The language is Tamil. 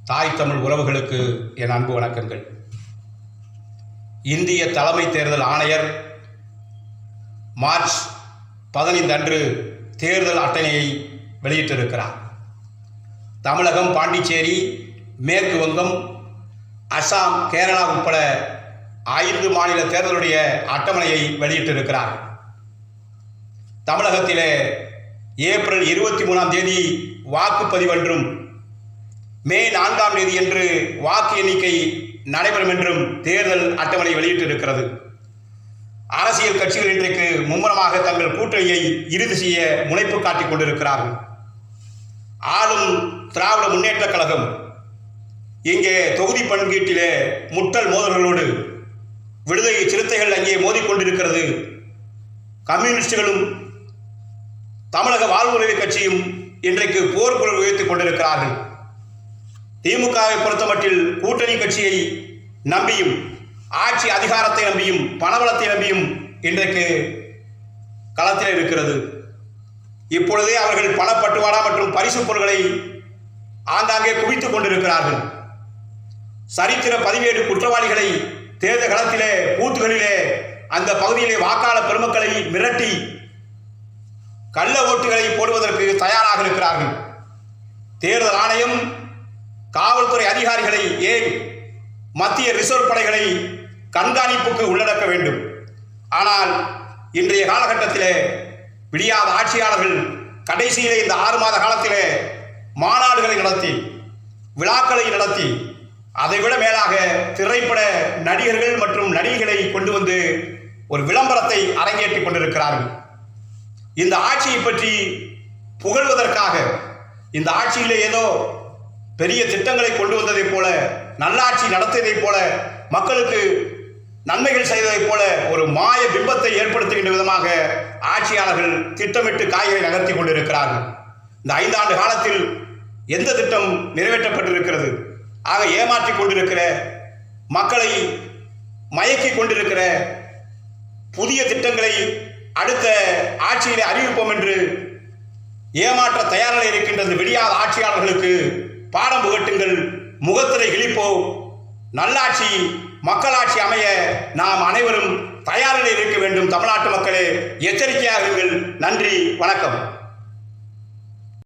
தாய் தமிழ் உறவுகளுக்கு என் அன்பு வணக்கங்கள். இந்திய தலைமை தேர்தல் ஆணையர் மார்ச் 15 அன்று தேர்தல் அட்டணையை வெளியிட்டிருக்கிறார். தமிழகம், பாண்டிச்சேரி, மேற்கு வங்கம், அசாம், கேரளா உட்பட 5 மாநில தேர்தலுடைய அட்டவணையை வெளியிட்டிருக்கிறார். தமிழகத்திலே ஏப்ரல் 23ஆம் தேதி வாக்குப்பதிவு என்றும் மே 4ஆம் தேதி என்று வாக்கு எண்ணிக்கை நடைபெறும் என்றும் தேர்தல் அட்டவணை வெளியிட்டிருக்கிறது. அரசியல் கட்சிகள் இன்றைக்கு மும்முரமாக தங்கள் கூட்டணியை இறுதி செய்ய முனைப்பு காட்டிக் கொண்டிருக்கிறார்கள். ஆளும் திராவிட முன்னேற்ற கழகம் இங்கே தொகுதி பங்கீட்டிலே முட்டல் மோதல்களோடு விடுதலை சிறுத்தைகள் அங்கே மோதிக்கொண்டிருக்கிறது. கம்யூனிஸ்டுகளும் தமிழக வாழ்வுரிமை கட்சியும் இன்றைக்கு போர்க்குரல் உயர்த்திக் கொண்டிருக்கிறார்கள். திமுகவை பொறுத்தமட்டில் கூட்டணி கட்சியை நம்பியும், ஆட்சி அதிகாரத்தை நம்பியும், பணபலத்தை நம்பியும் இன்றைக்கு களத்தில் இருக்கிறது. இப்பொழுதே அவர்கள் பணப்பட்டுவாடா மற்றும் பரிசு பொருட்களை ஆங்காங்கே குவித்துக் கொண்டிருக்கிறார்கள். சரித்திர பதிவேடு குற்றவாளிகளை தேர்தல் களத்திலே, பூத்துகளிலே, அந்த பகுதியிலே வாக்காளர் பெருமக்களை மிரட்டி கள்ள ஓட்டுகளை போடுவதற்கு தயாராக இருக்கிறார்கள். தேர்தல் ஆணையம் காவல்துறை அதிகாரிகளை, ஏன் மத்திய ரிசர்வ் படைகளை கண்காணிப்புக்கு உள்ளடக்க வேண்டும். ஆனால் இன்றைய காலகட்டத்திலே விடியாத ஆட்சியாளர்கள் கடைசியிலே இந்த 6 மாத காலத்திலே மாநாடுகளை நடத்தி, விழாக்களை நடத்தி, அதைவிட மேலாக திரைப்பட நடிகர்கள் மற்றும் நடிகைகளை கொண்டு வந்து ஒரு விளம்பரத்தை அரங்கேற்றிக் கொண்டிருக்கிறார்கள். இந்த ஆட்சியை பற்றி புகழ்வதற்காக, இந்த ஆட்சியிலே ஏதோ பெரிய திட்டங்களை கொண்டு வந்ததைப் போல, நல்லாட்சி நடத்தியதைப் போல, மக்களுக்கு நன்மைகள் செய்ததைப் போல ஒரு மாய பிம்பத்தை ஏற்படுத்துகின்ற விதமாக ஆட்சியாளர்கள் திட்டமிட்டு காய்களை நகர்த்தி கொண்டிருக்கிறார்கள். இந்த 5 ஆண்டு காலத்தில் எந்த திட்டம் நிறைவேற்றப்பட்டிருக்கிறது? ஆக ஏமாற்றிக் கொண்டிருக்கிற, மக்களை மயக்கி கொண்டிருக்கிற புதிய திட்டங்களை அடுத்த ஆட்சியிலே அறிவிப்போம் என்று ஏமாற்ற தயாரில் இருக்கின்ற விடியாத ஆட்சியாளர்களுக்கு பாடம் புகட்டுங்கள், முகத்திரை கிழிப்போம். நல்லாட்சி, மக்களாட்சி அமைய நாம் அனைவரும் தயாரில் இருக்க வேண்டும். தமிழ்நாட்டு மக்களே, எச்சரிக்கையாக இருங்கள். நன்றி, வணக்கம்.